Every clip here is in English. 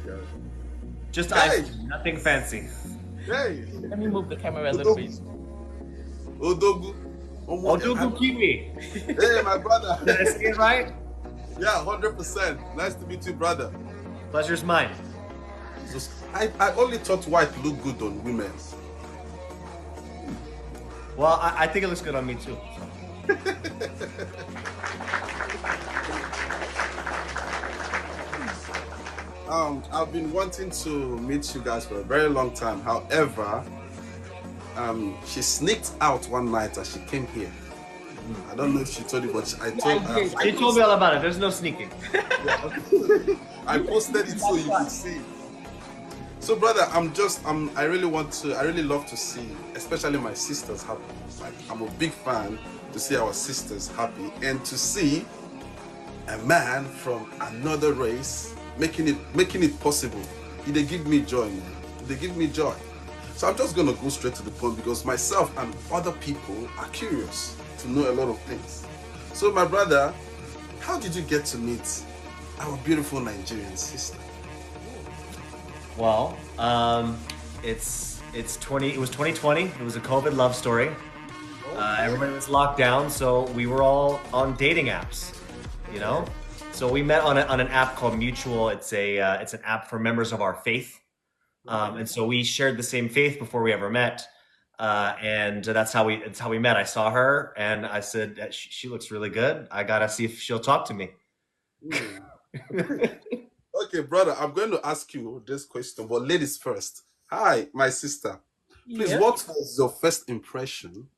God. Just Hey, iPhone, nothing fancy. hey, Let me move the camera a little bit. Odogu, Odogu, Odugu Kiwi. hey, my brother. Did I say it right? Yeah, 100%. Nice to meet you, brother. Pleasure's mine. Jesus, I only thought white looked good on women. Well, I think it looks good on me too. So. I've been wanting to meet you guys for a very long time. However, she sneaked out one night as she came here. I don't know if she told you, but I told her. She told me all about it. There's no sneaking. I posted it so you could see. So, brother, I really love to see, especially my sisters happy. Like, I'm a big fan to see our sisters happy and to see a man from another race making it possible. They give me joy, man. They give me joy. So I'm just gonna go straight to the point because myself and other people are curious to know a lot of things. So, my brother, how did you get to meet our beautiful Nigerian sister? Well, it's 20. It was 2020. It was a COVID love story. Everybody was locked down, so we were all on dating apps. You know, so we met on an app called Mutual. It's an app for members of our faith, and so we shared the same faith before we ever met. And that's how we met. I saw her, and I said she looks really good. I gotta see if she'll talk to me. Okay, brother, I'm going to ask you this question, but ladies first. Hi, my sister. Please, Yeah. what was your first impression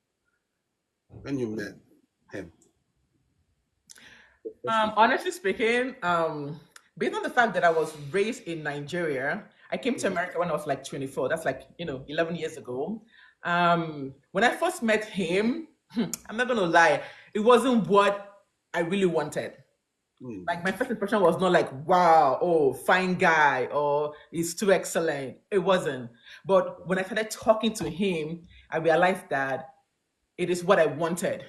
when you met him? Honestly speaking, based on the fact that I was raised in Nigeria, I came to America when I was like 24. That's like, 11 years ago. When I first met him, I'm not gonna lie, it wasn't what I really wanted. Hmm. Like my first impression was not like, wow, oh, fine guy, or he's too excellent. It wasn't. But when I started talking to him, I realized that it is what I wanted.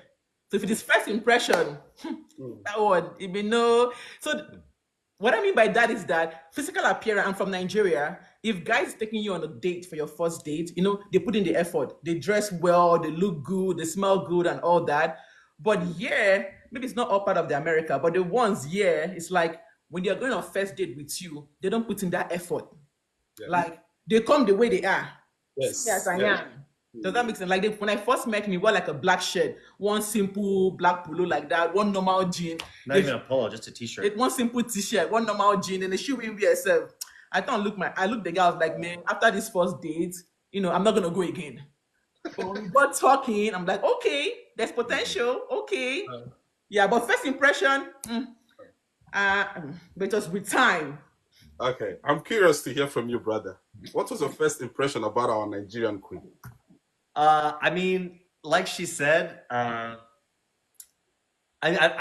So if it is first impression, Hmm. that one, it may know. So what I mean by that is that physical appearance, I'm from Nigeria. If guys taking you on a date for your first date, they put in the effort. They dress well, they look good, they smell good and all that. But yeah, maybe it's not all part of the America, but the ones, yeah, it's like when they're going on first date with you, they don't put in that effort. Yeah. Like they come the way they are. Yes. Yes, I Yes. am. Does that make sense? Like when I first met him, he wore like a black shirt, one simple black polo like that, one normal jean, Not even a polo, just a t-shirt. one simple t-shirt, one normal jean, and the shoe we wear itself. I look the guy, I was like, man, after this first date, I'm not gonna go again. But when we got talking, I'm like, okay, there's potential, okay. Yeah, but first impression, but just with time. Okay, I'm curious to hear from you, brother. What was your first impression about our Nigerian queen? I mean, like she said, I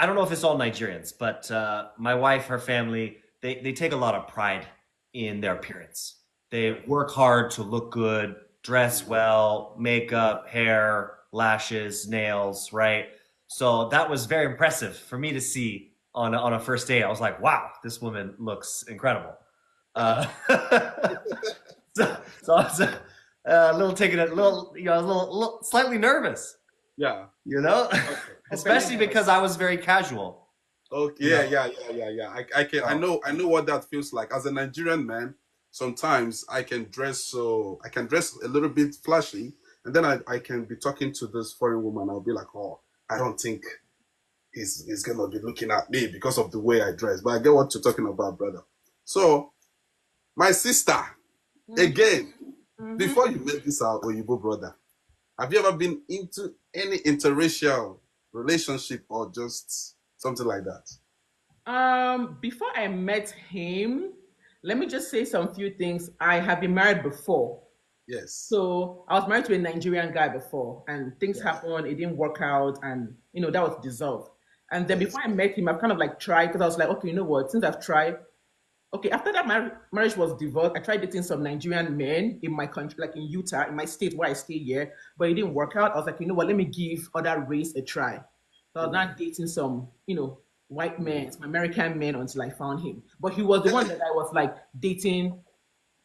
don't know if it's all Nigerians, but my wife, her family, they take a lot of pride in their appearance. They work hard to look good, dress well, makeup, hair, lashes, nails, right? So that was very impressive for me to see on a first date. I was like, wow, this woman looks incredible. Uh, so I was a little taken a little, a little slightly nervous, Yeah. Okay. Especially because I was very casual. Okay. Yeah. I know what that feels like. As a Nigerian man, sometimes I can dress a little bit flashy, and then I can be talking to this foreign woman. I'll be like, oh, I don't think he's gonna be looking at me because of the way I dress. But I get what you're talking about, brother. So, my sister, again, before you met this our Oyibo brother, have you ever been into any interracial relationship or just something like that? Before I met him, let me just say some few things. I have been married before. Yes. So I was married to a Nigerian guy before, and things Yes. happened. It didn't work out, and that was dissolved. And then Yes. before I met him, I've kind of like tried because I was like, okay, you know what? Since I've tried, okay. After that marriage was divorced, I tried dating some Nigerian men in my country, like in Utah, in my state where I stay here, but it didn't work out. I was like, you know what? Let me give other race a try. So I was not dating some, white men, some American men until I found him. But he was the one that I was like dating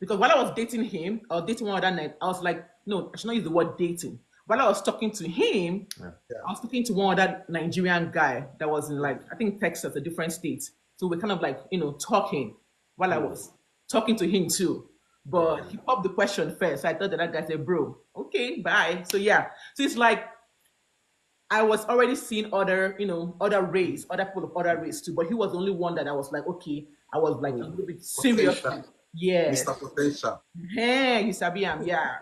because while I was dating him, or dating one other night, I was like, no, I should not use the word dating. While I was talking to him, Yeah. I was talking to one other Nigerian guy that was in like, I think Texas, a different state. So we're kind of like, talking while I was talking to him too. But he popped the question first. So I thought that guy said, bro, okay, bye. So yeah. So it's like I was already seeing other, other race, other people of other race too. But he was the only one that I was like, okay, I was like a little bit serious. Potential. Yes. Mr. Potential. Hey, you sabi am, yeah.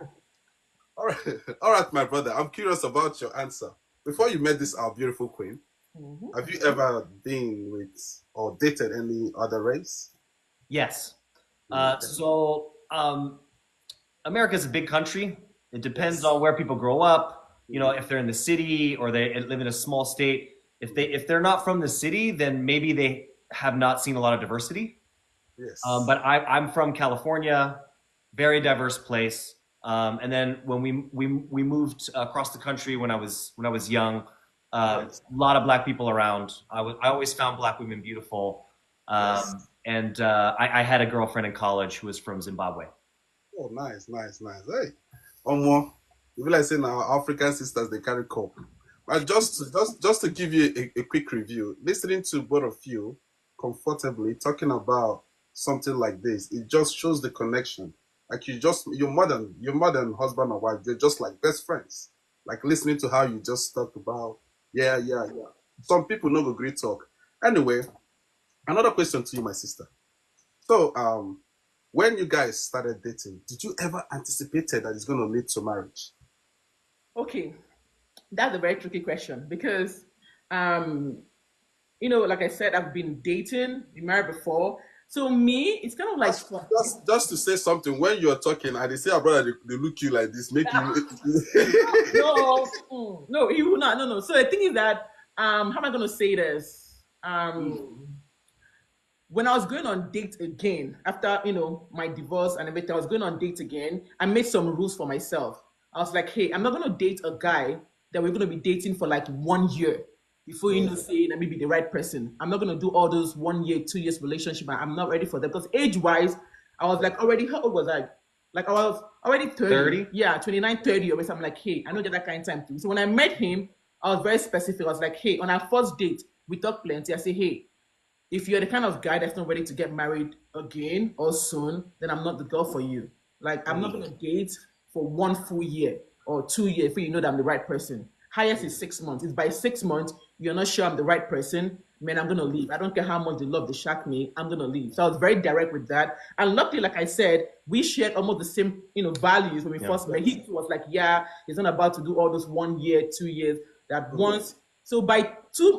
All right, all right, my brother. I'm curious about your answer. Before you met this our beautiful queen, have you ever been with or dated any other race? Yes. America is a big country. It depends on where people grow up. If they're in the city or they live in a small state. If they're not from the city, then maybe they have not seen a lot of diversity. Yes. But I'm from California, very diverse place. And then when we moved across the country when I was young, a lot of black people around. I always found black women beautiful. And I had a girlfriend in college who was from Zimbabwe. Oh, nice. Hey, Omo, you feel like saying our African sisters they carry coke. But just to give you a quick review, listening to both of you comfortably talking about something like this, it just shows the connection. Like your modern husband or wife, they're just like best friends. Like listening to how you just talked about, yeah. Some people know the great talk. Anyway, another question to you, my sister. So, when you guys started dating, did you ever anticipated that it's going to lead to marriage? Okay. That's a very tricky question because like I said, I've been dating, been married before. So me, it's kind of like Just to say something, when you're talking and they say, "Oh, brother," they look you like this, make you. no, no, he will not. No. So the thing is that how am I gonna say this? When I was going on date again after my divorce and everything, I was going on date again. I made some rules for myself. I was like, hey, I'm not gonna date a guy that we're gonna be dating for like 1 year before say that maybe the right person. I'm not gonna do all those 1 year, 2 years relationship. I'm not ready for that because age-wise, I was like already, how old was I? Like I was already 30. 30? Yeah, 29, 30 always. I'm like, hey, I know that kind of time too. So when I met him, I was very specific. I was like, hey, on our first date, we talked plenty. I say, hey, if you're the kind of guy that's not ready to get married again or soon, then I'm not the girl for you. Like I'm not gonna date for 1 full year or 2 years before you know that I'm the right person. Highest is 6 months. If by 6 months you're not sure I'm the right person, man, I'm gonna leave. I don't care how much they love to shack me, I'm gonna leave. So I was very direct with that. And luckily, like I said, we shared almost the same, values when we first met. He was like, yeah, he's not about to do all those 1 year, 2 years. That once. So by 2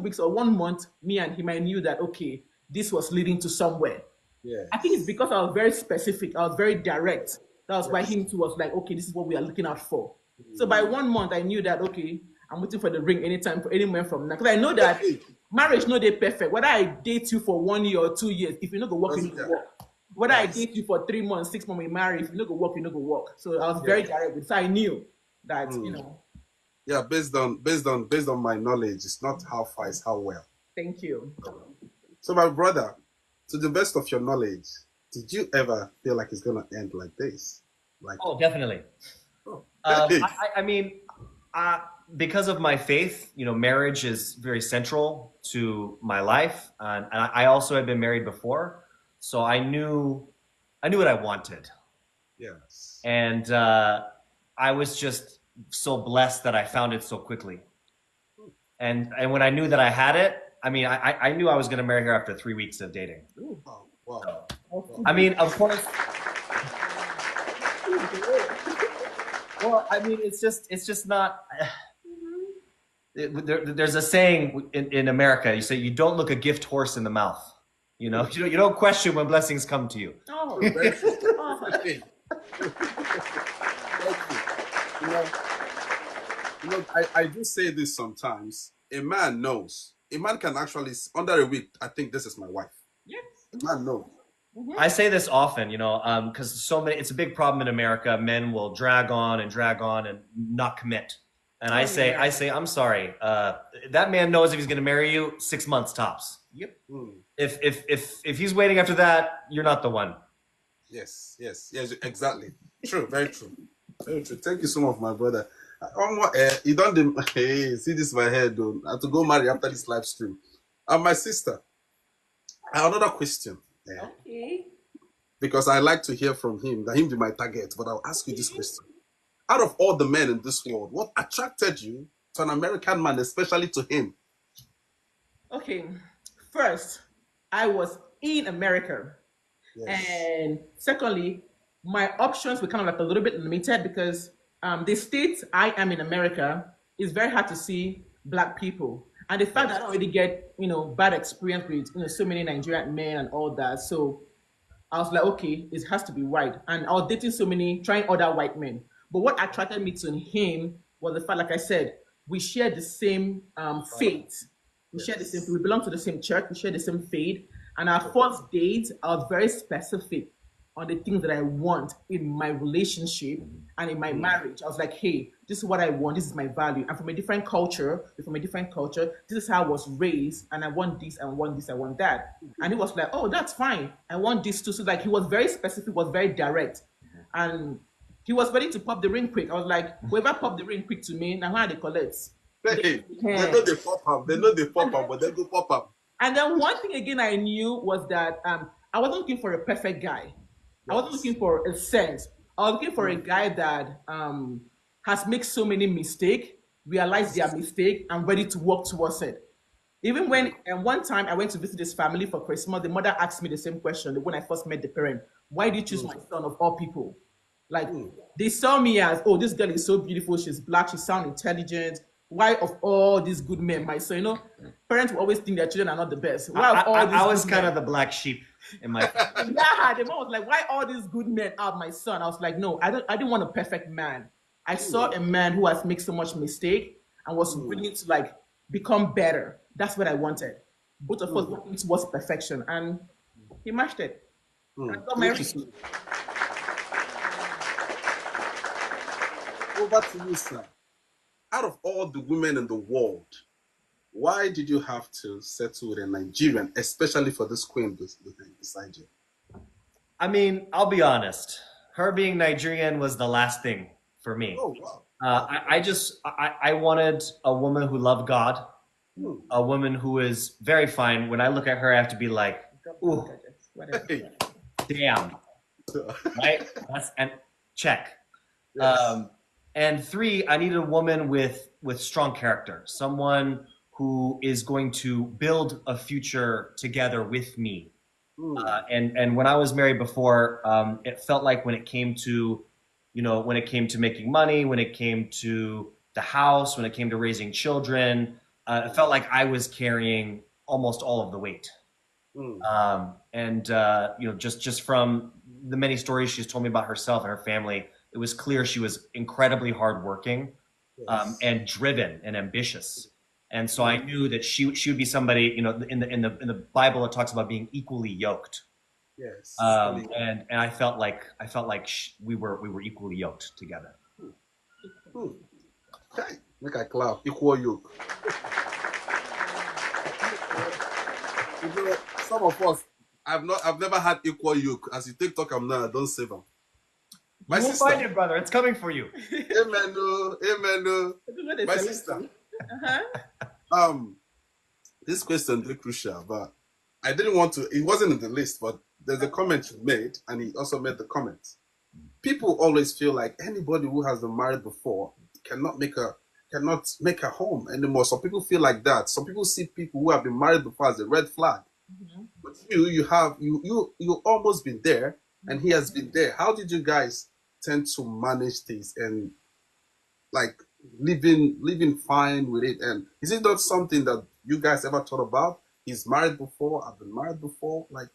weeks or 1 month, me and him, I knew that okay, this was leading to somewhere. Yeah. I think it's because I was very specific. I was very direct. That was why him too was like, okay, this is what we are looking out for. So by 1 month, I knew that okay, I'm waiting for the ring anytime for any man from now. Because I know that marriage no day perfect. Whether I date you for 1 year or 2 years, if you not go work, you go work. Whether I date you for 3 months, 6 months, we marry. If you not go work, you not go work. So I was very direct with. So I knew that Yeah, based on my knowledge, it's not how far, it's how well. Thank you. So, my brother, to the best of your knowledge, did you ever feel like it's gonna end like this? Like, Oh, definitely. hey, I mean, because of my faith, marriage is very central to my life, and I also had been married before, so I knew what I wanted, yes. and I was just so blessed that I found it so quickly, and when I knew that I had it, I mean, I knew I was going to marry her after 3 weeks of dating. Oh, wow. I mean, of course. Well, I mean, it's just not. There's a saying in America. You say you don't look a gift horse in the mouth. You don't question when blessings come to you. Oh, Hey. I do say this sometimes. A man knows. A man can actually, under a week, I think this is my wife. yes. A man knows. I say this often, because it's a big problem in America. Men will drag on and not commit. And Oh, yeah. I say, I'm sorry. That man knows if he's going to marry you, 6 months tops. Yep. If he's waiting after that, you're not the one. Yes, yes, yes, exactly. True, very true. Very true. Thank you so much, my brother. You don't hey, see this my head though. I have to go marry after this live stream. And my sister, I have another question. Okay. Because I like to hear from him, that him be my target, but I'll ask you this question. Out of all the men in this world, what attracted you to an American man, especially to him? Okay. First, I was in America. Yes. And secondly, my options were kind of like a little bit limited because the state I am in America is very hard to see black people. And the fact that I don't really get, bad experience with, so many Nigerian men and all that. So I was like, okay, it has to be white. And I was dating trying other white men. But what attracted me to him was the fact, like I said, we share the same faith. We share the same, we belong to the same church, we share the same faith. And our first date, I was very specific on the things that I want in my relationship and in my marriage. I was like, hey, this is what I want, this is my value. I'm from a different culture, this is how I was raised, and I want this, I want this, I want that. And he was like, oh, that's fine. I want this too. So like he was very specific, was very direct. And he was ready to pop the ring quick. I was like, whoever popped the ring quick to me, now how they collect. Hey, they know they pop up. They know they pop up, but they go pop up. And then one thing again I knew was that I wasn't looking for a perfect guy. I wasn't looking for a saint. I was looking for a guy that has made so many mistakes, realized their mistake, and ready to work towards it. Even when one time I went to visit this family for Christmas, the mother asked me the same question when I first met the parent. Why did you choose my son of all people? Like they saw me as, oh, this girl is so beautiful, she's black, she sounds intelligent. Why of all these good men, my son, parents will always think their children are not the best. Why of all these I was good kind men? of the black sheep in my family. Yeah, the mom was like, why all these good men are my son? I was like, no, I didn't want a perfect man. I saw a man who has made so much mistake and was willing to like become better. That's what I wanted. Both of us working towards perfection, and he matched it. I got married. Over to you, sir. Out of all the women in the world, why did you have to settle with a Nigerian, especially for this queen beside you? I mean, I'll be honest. Her being Nigerian was the last thing for me. Oh, wow. I wanted a woman who loved God, a woman who is very fine. When I look at her, I have to be like, ooh, Hey. damn, right? And check. Yes. And 3, I needed a woman with strong character, someone who is going to build a future together with me. And when I was married before, it felt like when it came to making money, when it came to the house, when it came to raising children, it felt like I was carrying almost all of the weight. Just from the many stories she's told me about herself and her family, it was clear she was incredibly hardworking, and driven and ambitious. And so I knew that she would be somebody, in the Bible it talks about being equally yoked. Yes. And I felt like we were equally yoked together. Okay. Make a clap. Equal yoke. Some of us, I've never had equal yoke. As you take talk, I'm now. Don't save them. My You will sister. find it, brother. It's coming for you. Amen. Amen. My sister. This question is very crucial, but I didn't want to. It wasn't in the list, but there's a comment you made, and he also made the comment. People always feel like anybody who has been married before cannot make a home anymore. Some people feel like that. Some people see people who have been married before as a red flag. But you almost been there, and he has been there. How did you guys tend to manage this and like living fine with it? And is it not something that you guys ever thought about? He's married before. I've been married before. Like,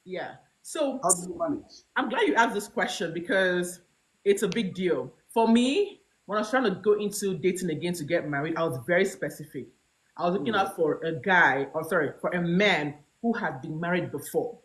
Yeah. So how do you manage? I'm glad you asked this question because it's a big deal. For me, when I was trying to go into dating again to get married, I was very specific. I was looking out for for a man who had been married before.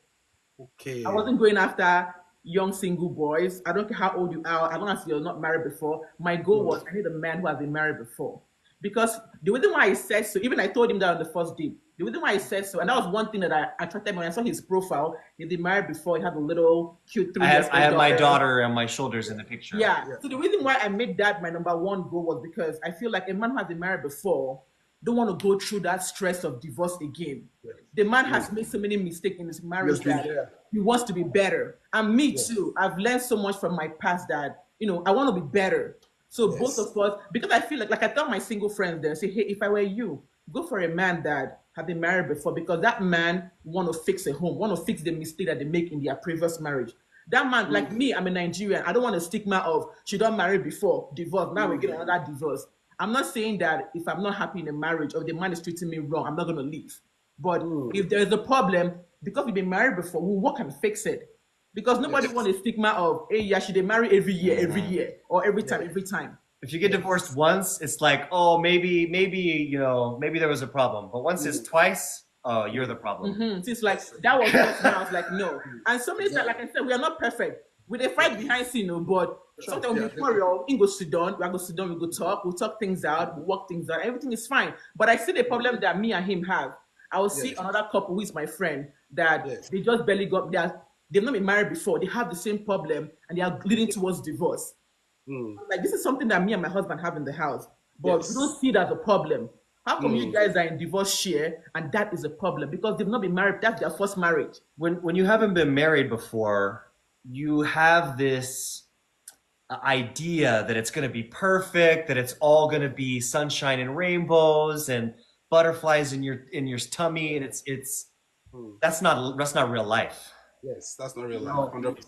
Okay. I wasn't going after young single boys. I don't care how old you are, as long as you're not married before. My goal was I need a man who has been married before. Because the reason why I said so, even I told him that on the first date, the reason why I said so, and that was one thing that I attracted me when I saw his profile. He'd been married before, he had a little cute 3 years I had my daughter. daughter on my shoulders in the picture. Yeah. So the reason why I made that my number one goal was because I feel like a man who has been married before don't want to go through that stress of divorce again. The man has made so many mistakes in his marriage that he wants to be better. And me too. I've learned so much from my past that, I want to be better. So both of us, because I feel like I tell my single friends there, say, hey, if I were you, go for a man that have been married before, because that man want to fix a home, want to fix the mistake that they make in their previous marriage. That man, like me, I'm a Nigerian. I don't want a stigma of she don't marry before, divorce. Now we get another divorce. I'm not saying that if I'm not happy in a marriage or the man is treating me wrong, I'm not going to leave. But if there is a problem, because we've been married before, we'll work and fix it. Because nobody wants a stigma of, hey, yeah, should they marry every year, or every time. If you get divorced once, it's like, oh, maybe there was a problem. But once it's twice, oh, you're the problem. So it's like, that was just when I was like, no. And so many times, like I said, we are not perfect. We dey fight behind scene, but sometimes we quarrel, we go sit down, we go talk, we'll talk things out, we'll work things out, everything is fine. But I see the problem that me and him have. I will see another couple who is my friend that they just barely they've not been married before, they have the same problem and they are leading towards divorce. Like, this is something that me and my husband have in the house, but we don't see it as a problem. How come you guys are in divorce share and that is a problem? Because they've not been married, that's their first marriage. When you haven't been married before, you have this idea that it's going to be perfect, that it's all going to be sunshine and rainbows and butterflies in your tummy, and that's not real life. Yes, that's not real life. 100%.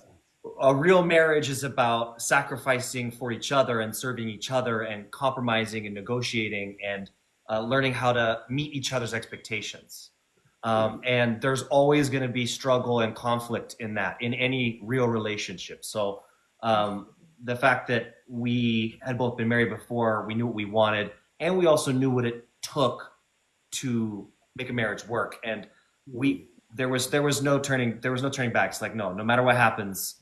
A real marriage is about sacrificing for each other and serving each other and compromising and negotiating and learning how to meet each other's expectations. And there's always going to be struggle and conflict in any real relationship. So the fact that we had both been married before, we knew what we wanted, and we also knew what it took to make a marriage work. And there was no turning back. It's like, no matter what happens,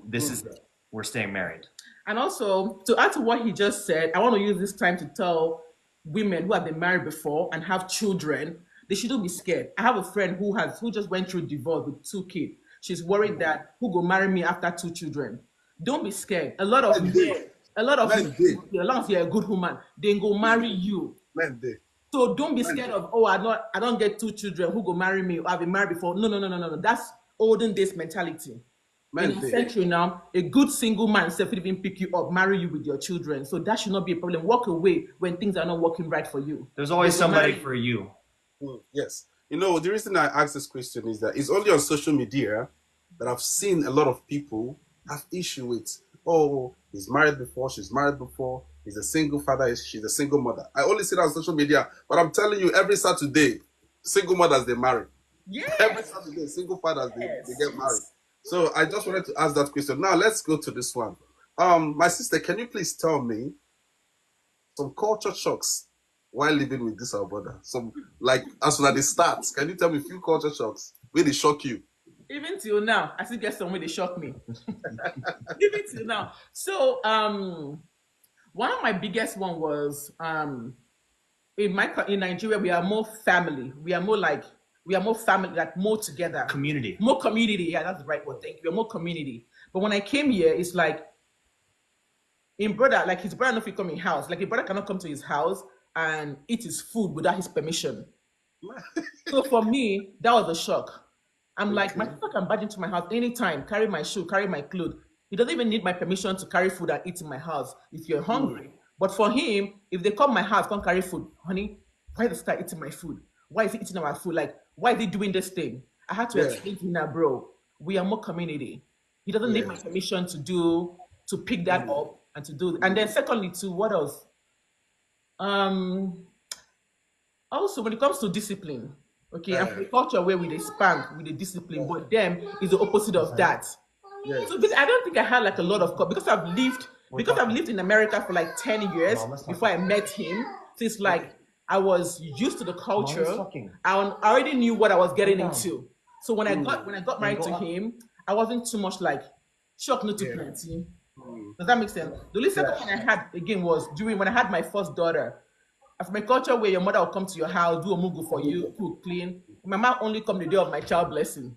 this is it. We're staying married. And also, to add to what he just said, I want to use this time to tell women who have been married before and have children, they shouldn't be scared. I have a friend who just went through divorce with 2 kids. She's worried that who go marry me after 2 children. Don't be scared. A lot of men, as long as you're a good woman, they go marry you. So don't be scared of, I don't get 2 children, who go marry me, or I've been married before. No. That's olden days mentality. In this century now, a good single man self even pick you up, marry you with your children. So that should not be a problem. Walk away when things are not working right for you. There's always somebody for you. Yes. The reason I asked this question is that it's only on social media that I've seen a lot of people have issue with, he's married before, she's married before, he's a single father, she's a single mother. I only see that on social media, but I'm telling you, every Saturday, single mothers, they marry. Yes. Every Saturday, single fathers, they get married. So I just wanted to ask that question. Now let's go to this one. My sister, can you please tell me some culture shocks while living with this our brother? Some, like, as soon as it starts, can you tell me a few culture shocks? Will they shock you? Even till now, I still get some way they shock me. Even till now. So one of my biggest one was in Nigeria, we are more family. We are more family, like more together. Community. More community. Yeah, that's the right word. Thank you. We're more community. But when I came here, it's like his brother not fit come in house. Like, his brother cannot come to his house and eat his food without his permission. So for me, that was a shock. I'm like, my sister can barge into my house anytime, carry my shoe, carry my clothes. He doesn't even need my permission to carry food and eat in my house if you're hungry. But for him, if they come my house, come carry food, honey, why does he start eating my food? Why is he eating our food? Like, why is he doing this thing? I had to explain to him that, bro, we are more community. He doesn't need my permission to pick that up and to do. And then secondly, too, what else? Also, when it comes to discipline, okay, and the culture where we they spank, with the discipline, but them is the opposite of that. So I don't think I had like a lot of, because I've lived in America for like 10 years before I met him. So it's like I was used to the culture. I already knew what I was getting into. So when I got married to him, I wasn't too much like, shock not too Yeah. plenty. Mm. Does that make sense? The only second Yeah. one I had again was during when I had my first daughter. From a culture where your mother will come to your house, do a mugu for you, cook, clean. My mom only come the day of my child blessing.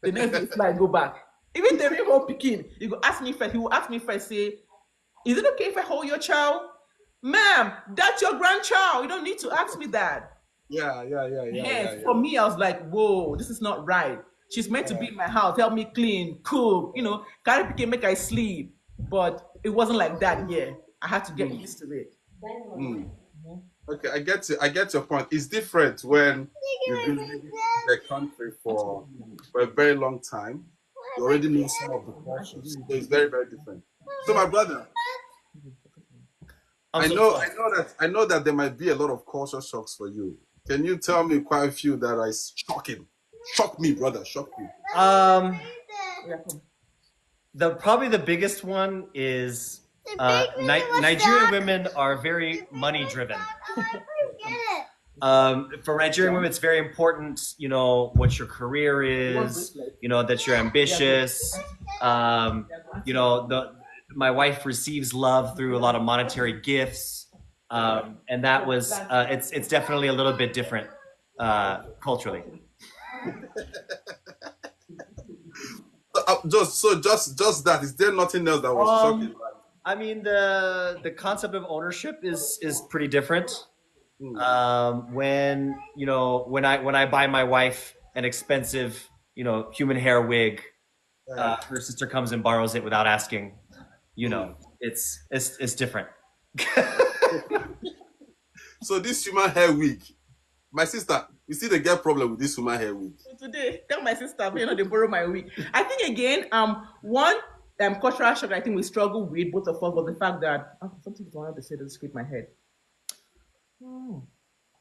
The next day, fly, go back. Even the real Pekin, he go ask me first. He will ask me first, say, "Is it okay if I hold your child, ma'am? That's your grandchild. You don't need to ask me that." Yeah. Yes, for me, I was like, "Whoa, this is not right." She's meant to be in my house, help me clean, cook, carry Pekin, make I sleep. But it wasn't like that. Yeah, I had to get used to it. Mm. Okay, I get your point. It's different when you've been living in the country for a very long time. You already know some of the cultures. So it's very, very different. So my brother, I'm so sorry. I know that there might be a lot of culture shocks for you. Can you tell me quite a few that are shocking? Shock me, brother, shock me. Yeah, come. Probably the biggest one is Nigerian women are very money driven. For Nigerian women, it's very important, what your career is, that you're ambitious. My wife receives love through a lot of monetary gifts, and that was it's definitely a little bit different culturally. Just that. Is there nothing else that was shocking? I mean, the concept of ownership is pretty different. When I buy my wife an expensive human hair wig, her sister comes and borrows it without asking. It's different. So this human hair wig, my sister, you see the girl problem with this human hair wig. So today, tell my sister, they borrow my wig. I think again, one cultural shock I think we struggle with both of us was the fact that something I wanted to say to scrape my head. Go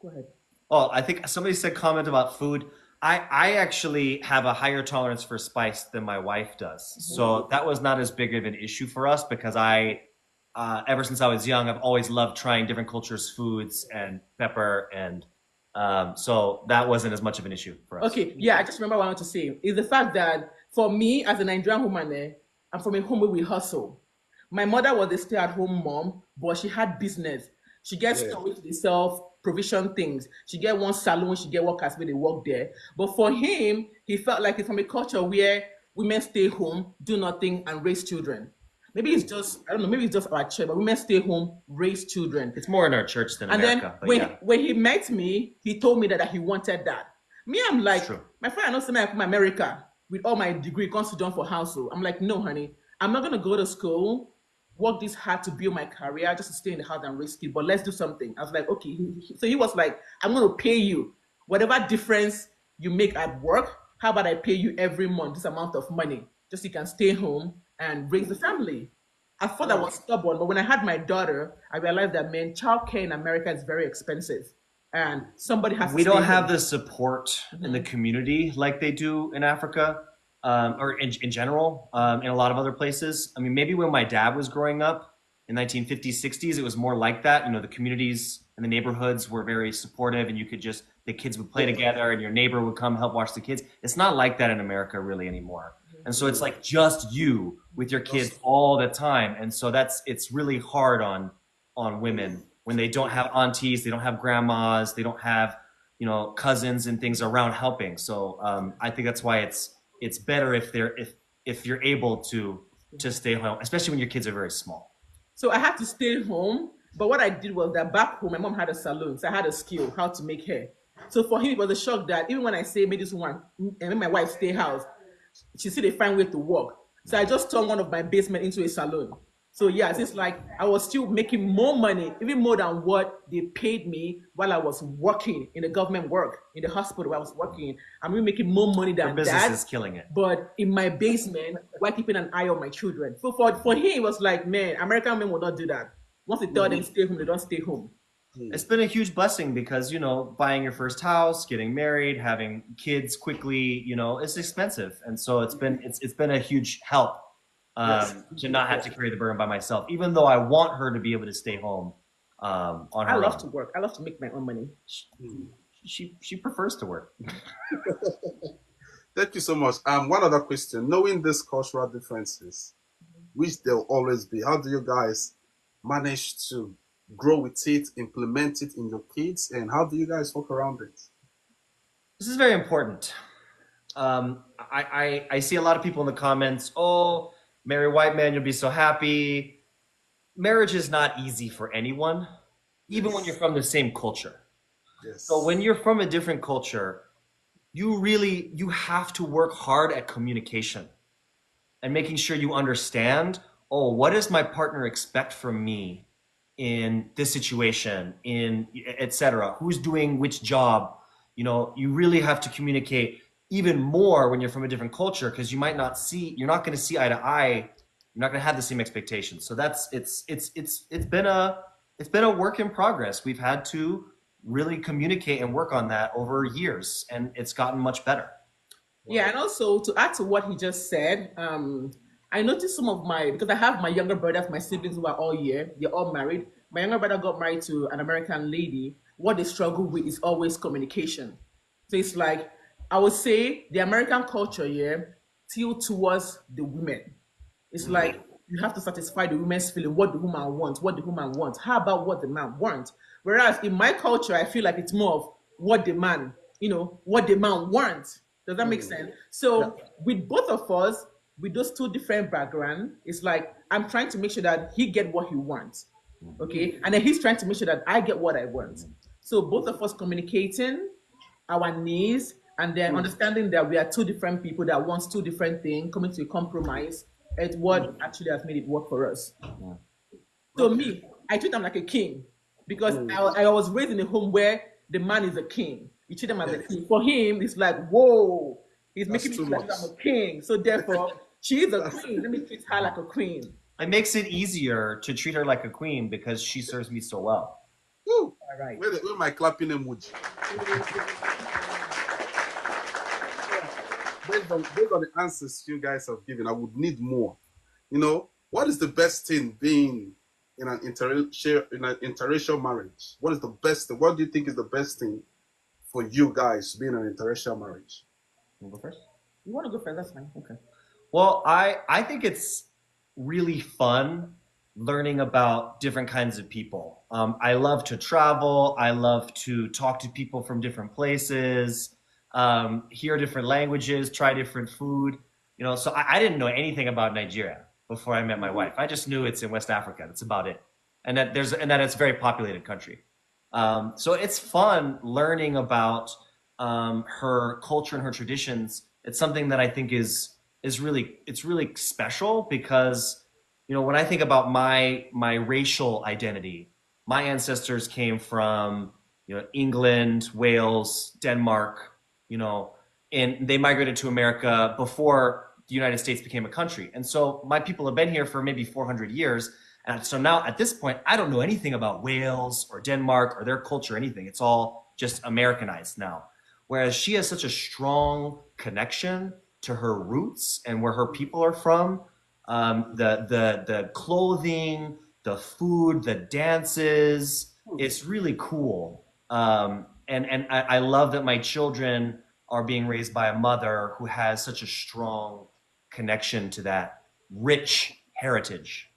ahead. Oh, I think somebody said comment about food. I actually have a higher tolerance for spice than my wife does. So that was not as big of an issue for us because ever since I was young, I've always loved trying different cultures' foods and pepper. And so that wasn't as much of an issue for us. Okay, yeah, I just remember what I wanted to say is the fact that for me as a Nigerian woman, I'm from a home where we hustle. My mother was a stay-at-home mom, but she had business. She gets to the self-provision things. She get one salon, she get workers where they work there. But for him, he felt like he's from a culture where women stay home, do nothing, and raise children. Maybe it's just, I don't know, maybe it's just our church, but women stay home, raise children. It's more in our church than And America. then when he met me, he told me that he wanted that. Me, I'm like, my friend, I know something from America with all my degree, comes to John for household. I'm like, no, honey, I'm not going to go to school, work this hard to build my career, just to stay in the house and raise kids, but let's do something. I was like, okay. So he was like, I'm going to pay you whatever difference you make at work. How about I pay you every month this amount of money, just so you can stay home and raise the family. I thought I was stubborn, but when I had my daughter, I realized that, man, childcare in America is very expensive. And somebody has to We stay don't have home. the support in the community like they do in Africa, or in general, in a lot of other places. I mean, maybe when my dad was growing up in 1950s, 60s, it was more like that. The communities and the neighborhoods were very supportive, and the kids would play together, and your neighbor would come help watch the kids. It's not like that in America really anymore. And so it's like just you with your kids all the time. And so it's really hard on women when they don't have aunties, they don't have grandmas, they don't have, cousins and things around helping. So I think that's why it's better if you're able to stay home, especially when your kids are very small. So I had to stay home. But what I did was that back home, my mom had a salon. So I had a skill how to make hair. So for him, it was a shock that even when I say, make this one, and when my wife stay house, she still they find way to work. So I just turned one of my basement into a salon. So yeah, it's like I was still making more money, even more than what they paid me while I was working in the government work, in the hospital where I was working. I'm really making more money Your than business that. is killing it. But in my basement, while keeping an eye on my children. So for him, it was like, man, American men will not do that. Once they tell them stay home, they don't stay home. It's been a huge blessing because, buying your first house, getting married, having kids quickly, it's expensive. And so it's been a huge help to not have to carry the burden by myself, even though I want her to be able to stay home on her I love own. to work. I love to make my own money. She prefers to work. Thank you so much. One other question. Knowing these cultural differences, which there'll always be. How do you guys manage to grow with it, implement it in your kids, and how do you guys work around it? This is very important. I see a lot of people in the comments, oh, marry a white man, you'll be so happy. Marriage is not easy for anyone, even when you're from the same culture. Yes. So when you're from a different culture, you have to work hard at communication and making sure you understand, oh, what does my partner expect from me in this situation, in etc. Who's doing which job? You really have to communicate even more when you're from a different culture, because you're not going to see eye to eye. You're not going to have the same expectations. So it's been a work in progress. We've had to really communicate and work on that over years, and it's gotten much better. Yeah, and also to add to what he just said, I noticed because I have my younger brothers, my siblings who are all here, they're all married. My younger brother got married to an American lady. What they struggle with is always communication. So it's like, I would say the American culture here tilt towards the women. It's like you have to satisfy the woman's feeling, what the woman wants, what the woman wants. How about what the man wants? Whereas in my culture, I feel like it's more of what the man, what the man wants. Does that make sense? So with both of us, with those two different backgrounds, it's like I'm trying to make sure that he get what he wants. Okay. And then he's trying to make sure that I get what I want. So both of us communicating our needs and then understanding that we are two different people that wants two different things, coming to a compromise. It's what actually has made it work for us. So me, I treat him like a king because I was raised in a home where the man is a king. You treat him as a king. For him, it's like, whoa, he's making me feel like I'm a king. So therefore, she is a queen. Let me treat her like a queen. It makes it easier to treat her like a queen because she serves me so well. Woo. All right. Where my clapping emoji? Based on the answers you guys have given, I would need more. What is the best thing being in an interracial marriage? What is the best thing? What do you think is the best thing for you guys being in an interracial marriage? You go first? You want to go first? That's fine. Okay. Well, I think it's really fun learning about different kinds of people. I love to travel. I love to talk to people from different places, hear different languages, try different food. So I didn't know anything about Nigeria before I met my wife. I just knew it's in West Africa. That's about it. And that it's a very populated country. So it's fun learning about her culture and her traditions. It's something that I think is really special because when I think about my racial identity, my ancestors came from England, Wales, Denmark, and they migrated to America before the United States became a country. And so my people have been here for maybe 400 years. And so now at this point, I don't know anything about Wales or Denmark or their culture or anything. It's all just Americanized now. Whereas she has such a strong connection to her roots and where her people are from. The clothing, the food, the dances, it's really cool. And I love that my children are being raised by a mother who has such a strong connection to that rich heritage.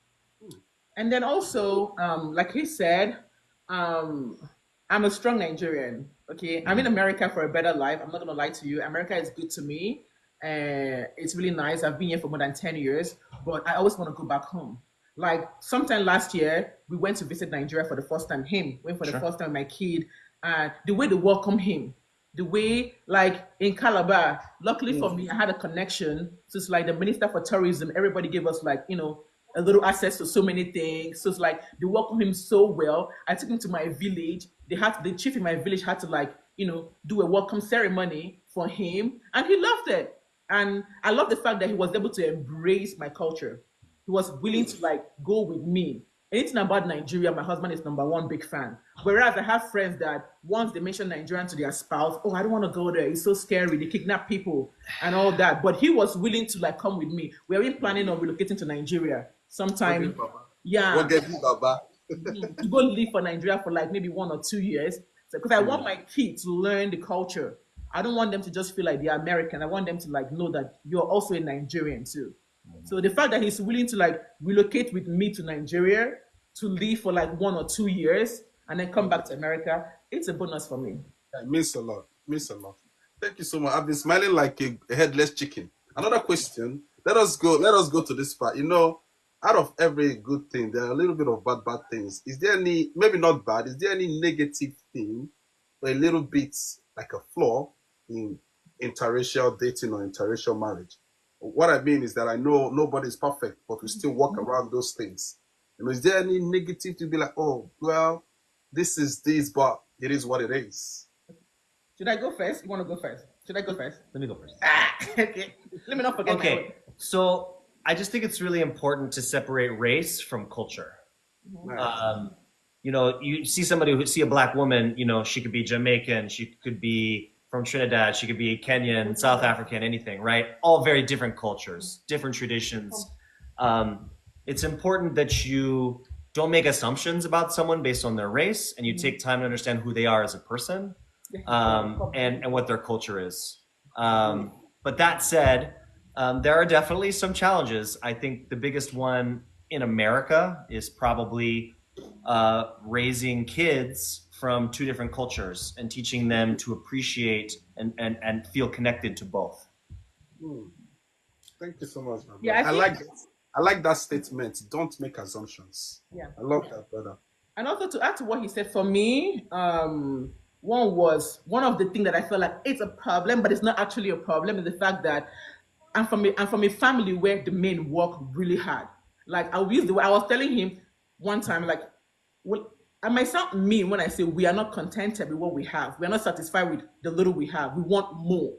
And then also, like he said, I'm a strong Nigerian. Okay, I'm in America for a better life. I'm not gonna lie to you. America is good to me. It's really nice. I've been here for more than 10 years, but I always want to go back home. Like sometime last year, we went to visit Nigeria for the first time. Went for the first time, my kid, and the way they welcome him, the way like in Calabar, luckily for me, I had a connection. So it's like the Minister for Tourism, everybody gave us like, a little access to so many things. So it's like they welcome him so well. I took him to my village. The chief in my village had to like, do a welcome ceremony for him, and he loved it. And I love the fact that he was able to embrace my culture. He was willing to like go with me. Anything about Nigeria, my husband is number one big fan. Whereas I have friends that once they mention Nigerian to their spouse, oh, I don't want to go there. It's so scary. They kidnap people and all that. But he was willing to like come with me. We are even planning on relocating to Nigeria sometime. Yeah. To go live for Nigeria for like maybe 1 or 2 years. Because I want my kids to learn the culture. I don't want them to just feel like they're American. I want them to like know that you're also a Nigerian too. So the fact that he's willing to like relocate with me to Nigeria to live for like 1 or 2 years and then come back to America, it's a bonus for me. It means a lot. It means a lot. Thank you so much. I've been smiling like a headless chicken. Another question. Let us go. Let us go to this part. You know, out of every good thing, there are a little bit of bad things. Is there any, maybe not bad, is there any negative thing or a little bit like a flaw in interracial dating or interracial marriage? What I mean is that I know nobody's perfect, but we still walk around those things. You know, is there any negative to be like, oh, well, this is this, but it is what it is? Should I go first? You want to go first? Should I go first? Let me go first. Okay. Let me not forget. my Okay, own. so I just think it's really important to separate race from culture. Nice. You know, you see somebody who see a black woman, you know, she could be Jamaican, she could be from Trinidad, she could be Kenyan, South African, anything, right? All very different cultures, different traditions. It's important that you don't make assumptions about someone based on their race, and you take time to understand who they are as a person, and what their culture is. But that said, there are definitely some challenges. I think the biggest one in America is probably raising kids from two different cultures and teaching them to appreciate and feel connected to both. Hmm. Thank you so much, my Yeah, brother. I like that statement. Don't make assumptions. Yeah. I love that, brother. And also to add to what he said, for me, one of the things that I feel like it's a problem, but it's not actually a problem, is the fact that I'm from a family where the men work really hard. Like I will use the way I was telling him one time, like, well, I might sound mean when I say we are not contented with what we have. We are not satisfied with the little we have. We want more.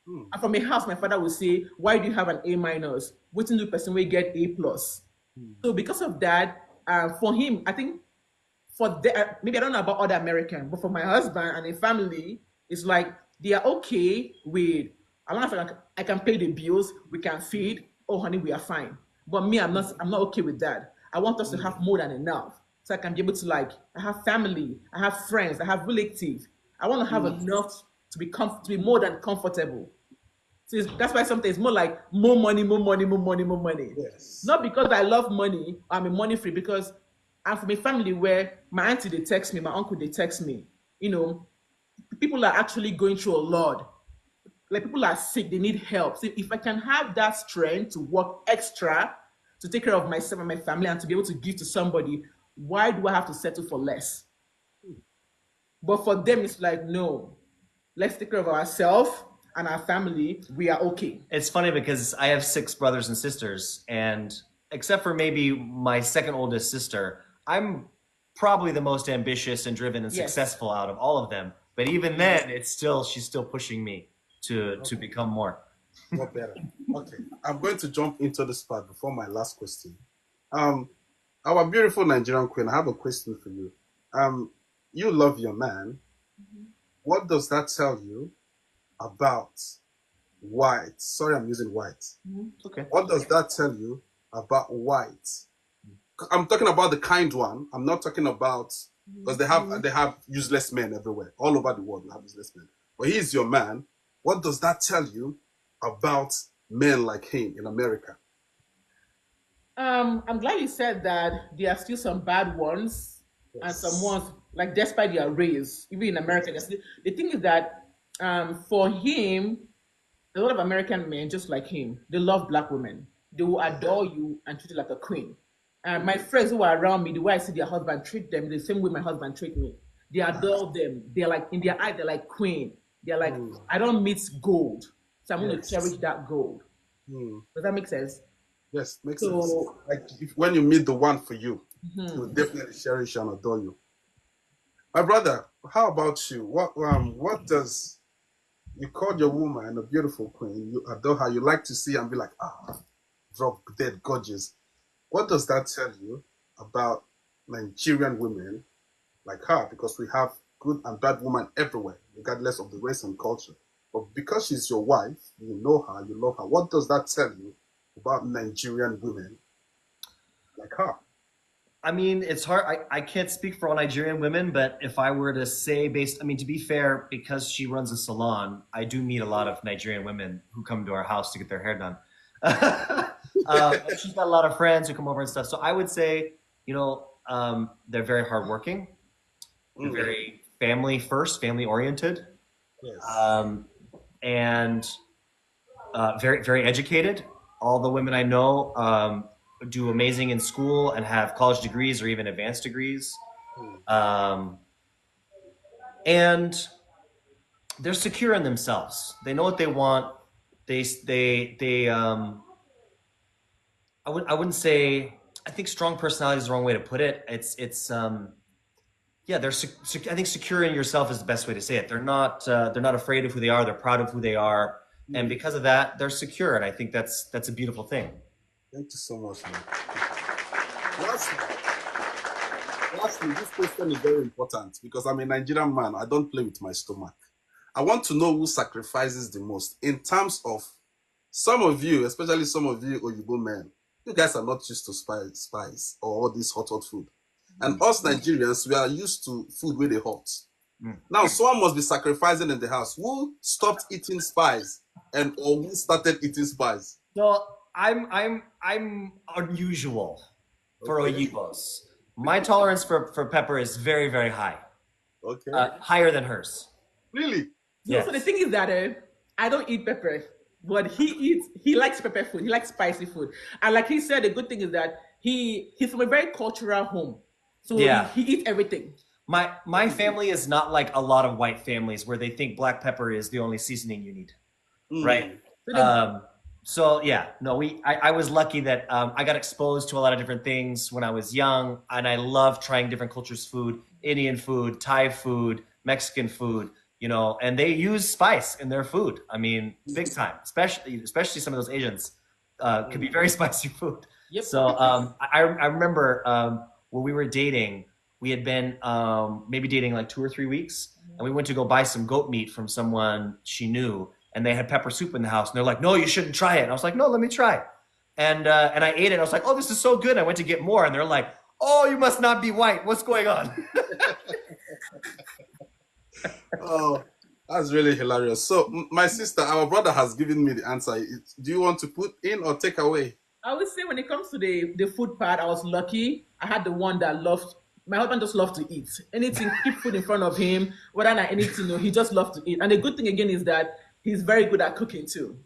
Hmm. And from a house, my father would say, "Why do you have an A minus? Waiting to the person will get A plus." So because of that, for him, I think maybe I don't know about other American, but for my husband and a family, it's like they are okay with as long as I can pay the bills, we can feed. Oh, honey, we are fine. But me, I'm not okay with that. I want us to have more than enough, so I can be able to like I have family, I have friends, I have relatives. I want to have enough to be more than comfortable. So that's why sometimes it's more like more money, more money, more money, more money. Yes. Not because I love money, I'm a money free, because I'm from a family where my auntie they text me, my uncle they text me. You know, people are actually going through a lot. Like people are sick, they need help. So if I can have that strength to work extra to take care of myself and my family and to be able to give to somebody, why do I have to settle for less? But for them, it's like, no, let's take care of ourselves and our family. We are okay. It's funny because I have 6 brothers and sisters, and except for maybe my second oldest sister, I'm probably the most ambitious and driven and Yes. successful out of all of them. But even then, she's still pushing me to become more. What better? Okay. I'm going to jump into this part before my last question. Our beautiful Nigerian queen, I have a question for you. You love your man. What does that tell you about white? Sorry, I'm using white. Okay. What does that tell you about white? I'm talking about the kind one. I'm not talking about because they have useless men everywhere, all over the world. They have useless men, but he's your man. What does that tell you about men like him in America? I'm glad you said that there are still some bad ones and some Yes. ones like despite their race, even in America. The thing is that for him, a lot of American men just like him, they love black women. They will adore you and treat you like a queen. And my friends who are around me, the way I see their husband treat them, the same way my husband treat me. They adore them. They're like in their eye, they're like queen. They're like, I don't mix gold, so I'm going to Yes. cherish that gold. Hmm. Does that make sense? Yes, makes sense. So Like when you meet the one for you, he will definitely cherish and adore you. My brother, how about you? What does you call your woman a beautiful queen? You adore her. You like to see and be like, drop dead gorgeous. What does that tell you about Nigerian women like her? Because we have good and bad women everywhere, regardless of the race and culture. But because she's your wife, you know her, you love her. What does that tell you about Nigerian women like her? I mean, it's hard. I can't speak for all Nigerian women, but if I were to say to be fair, because she runs a salon, I do meet a lot of Nigerian women who come to our house to get their hair done. She's got a lot of friends who come over and stuff. So I would say, they're very hardworking. They're very family first, family oriented, Yes. and very, very educated. All the women I know do amazing in school and have college degrees or even advanced degrees. And they're secure in themselves. They know what they want. I wouldn't say, I think strong personality is the wrong way to put it. Yeah, I think secure in yourself is the best way to say it. They're not afraid of who they are. They're proud of who they are. And because of that, they're secure. And I think that's a beautiful thing. Thank you so much, man. Lastly, this question is very important because I'm a Nigerian man. I don't play with my stomach. I want to know who sacrifices the most in terms of some of you, especially some of you Oyibo men. You guys are not used to spice or all this hot food. And us Nigerians, we are used to food where they hot. Now, someone must be sacrificing in the house. Who stopped eating spice or who started eating spice? So I'm unusual for Oyibos. My tolerance for pepper is very, very high. Okay. Higher than hers. Really? No, so the thing is that I don't eat pepper, but he likes pepper food. He likes spicy food. And like he said, the good thing is that he's from a very cultural home. So he eats everything. My family is not like a lot of white families where they think black pepper is the only seasoning you need. Right? So yeah, no, I was lucky that I got exposed to a lot of different things when I was young, and I love trying different cultures' food, Indian food, Thai food, Mexican food, and they use spice in their food. I mean, big time, especially some of those Asians could be very spicy food. Yep. So I remember when we were dating, we had been maybe dating like 2 or 3 weeks, and we went to go buy some goat meat from someone she knew. And they had pepper soup in the house. And they're like, no, you shouldn't try it. And I was like, no, let me try. And I ate it. I was like, oh, this is so good. I went to get more. And they're like, oh, you must not be white. What's going on? Oh, that's really hilarious. So my sister, our brother has given me the answer. Do you want to put in or take away? I would say when it comes to the food part, I was lucky. I had the one that loved. My husband just loved to eat. Anything, keep food in front of him, whether not anything, he just loved to eat. And the good thing again is that he's very good at cooking too.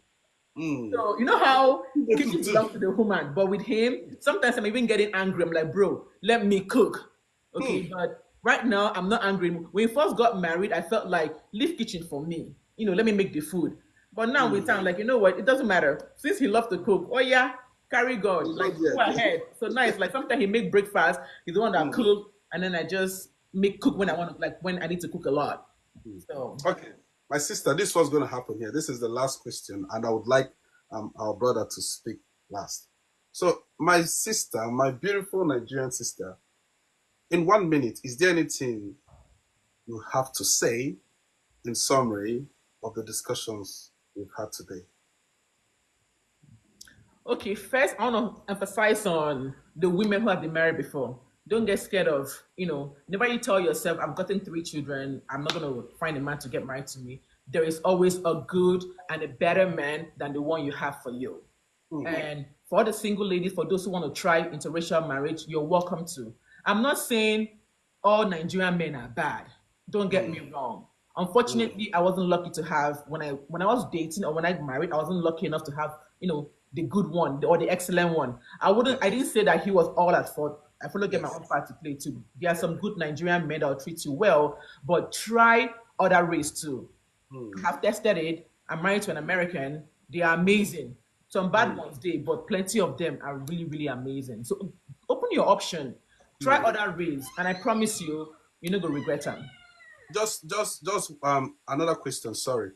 So you know how kitchen belongs to the woman, but with him, sometimes I'm even getting angry. I'm like, bro, let me cook. Okay, but right now I'm not angry. When we first got married, I felt like leave kitchen for me. Let me make the food. But now with time, like, you know what? It doesn't matter. Since he loves to cook, oh yeah, carry God. Like go ahead. So now it's like sometimes he make breakfast, he's the one that cook, and then I just cook when I want to, like when I need to cook a lot. So okay. My sister, this was going to happen here. This is the last question, and I would like our brother to speak last. So, my sister, my beautiful Nigerian sister, in 1 minute, is there anything you have to say in summary of the discussions we've had today? Okay, first I want to emphasize on the women who have been married before. Don't get scared of, never you tell yourself, I've gotten 3 children, I'm not going to find a man to get married to me. There is always a good and a better man than the one you have for you. And for the single ladies, for those who want to try interracial marriage, you're welcome to. I'm not saying all Nigerian men are bad. Don't get me wrong. Unfortunately, I wasn't lucky to have, when I was dating or when I married, I wasn't lucky enough to have, the good one or the excellent one. I didn't say that he was all at fault. I fully get my own part to play too. There are some good Nigerian men that will treat you well, but try other race too. I've tested it. I'm married to an American. They are amazing. Some bad ones there, but plenty of them are really, really amazing. So open your option. Try other race, and I promise you, you're not gonna regret them. Just another question. Sorry.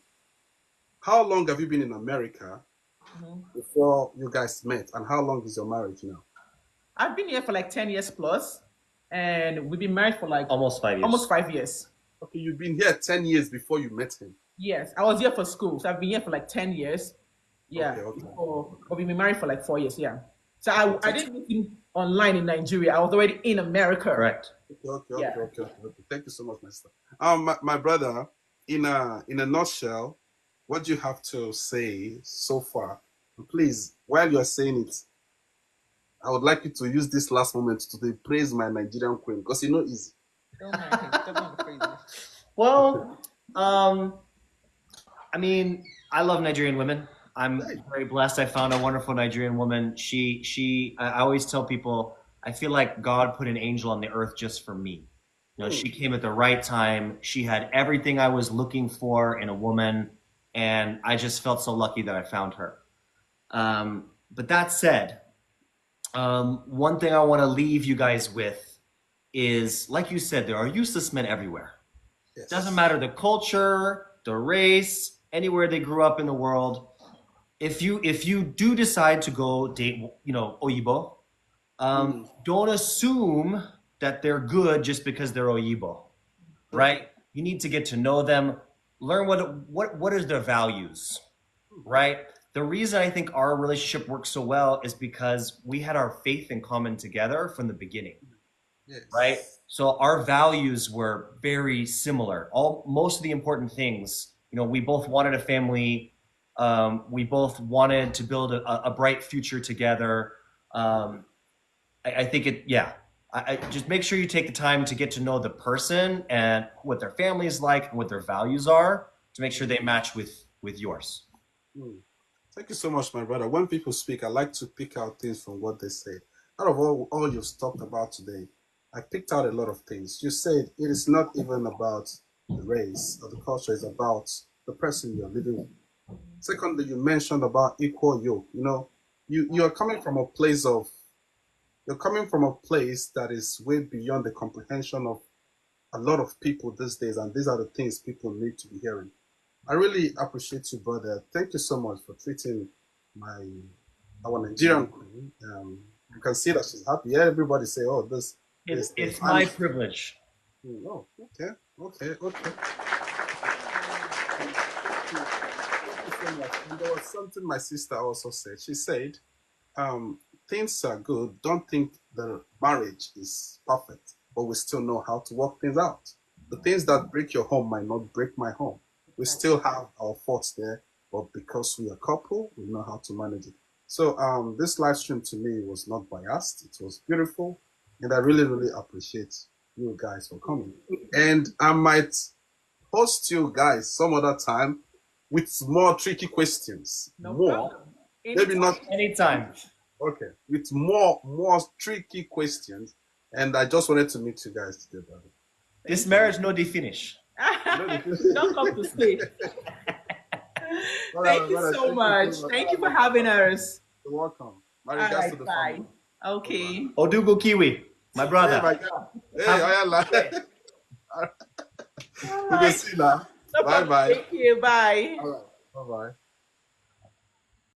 How long have you been in America before you guys met, and how long is your marriage now? I've been here for like 10 years plus, and we've been married for like almost 5 years. Almost 5 years. Okay, you've been here 10 years before you met him. Yes, I was here for school, so I've been here for like 10 years. Yeah, Okay. but we've been married for like 4 years. Yeah, so I didn't meet him online in Nigeria. I was already in America. Correct. Okay. Thank you so much, Mister. My brother, in a nutshell, what do you have to say so far? And please, while you're saying it, I would like you to use this last moment to praise my Nigerian queen because you know easy. Don't mind him. Don't mind the phrases. Well, I mean, I love Nigerian women. I'm very blessed. I found a wonderful Nigerian woman. I always tell people, I feel like God put an angel on the earth just for me. You know, she came at the right time. She had everything I was looking for in a woman, and I just felt so lucky that I found her. But that said, one thing I want to leave you guys with is, like you said, there are useless men everywhere. Yes. Doesn't matter the culture, the race, anywhere they grew up in the world. If you do decide to go date, you know, Oyibo, don't assume that they're good just because they're Oyibo, right? You need to get to know them, learn what is their values, right? The reason I think our relationship works so well is because we had our faith in common together from the beginning. Yes. Right? So our values were very similar. Most of the important things, you know, we both wanted a family. We both wanted to build a bright future together. I think I just make sure you take the time to get to know the person and what their family is like and what their values are to make sure they match with yours. Thank you so much, my brother. When people speak, I like to pick out things from what they say. Out of all you've talked about today, I picked out a lot of things. You said it is not even about the race or the culture, it's about the person you're living with. Secondly, you mentioned about equal yoke. You know, you're coming from a place that is way beyond the comprehension of a lot of people these days, and these are the things people need to be hearing. I really appreciate you, brother. Thank you so much for treating our Nigerian queen. You can see that she's happy. Yeah, everybody say, "Oh, this." It's my privilege. Oh, okay. And there was something my sister also said. She said, things are good. Don't think the marriage is perfect, but we still know how to work things out. The things that break your home might not break my home. We still have our faults there, but because we are a couple, we know how to manage it. So this live stream to me was not biased. It was beautiful. And I really, really appreciate you guys for coming. And I might host you guys some other time with more tricky questions. No more. problem. Maybe not. Anytime. Okay. With more tricky questions. And I just wanted to meet you guys today, brother. This marriage no dey finish. Don't come to stay. Thank you so much. Thank you for having us. You're welcome. My All regards right, to the bye. family. Okay. Odugo Kiwi, my brother. Hey, my God. Hey, Ayala. We will see now. No Bye problem. bye. Thank you. Bye. All right. Bye bye.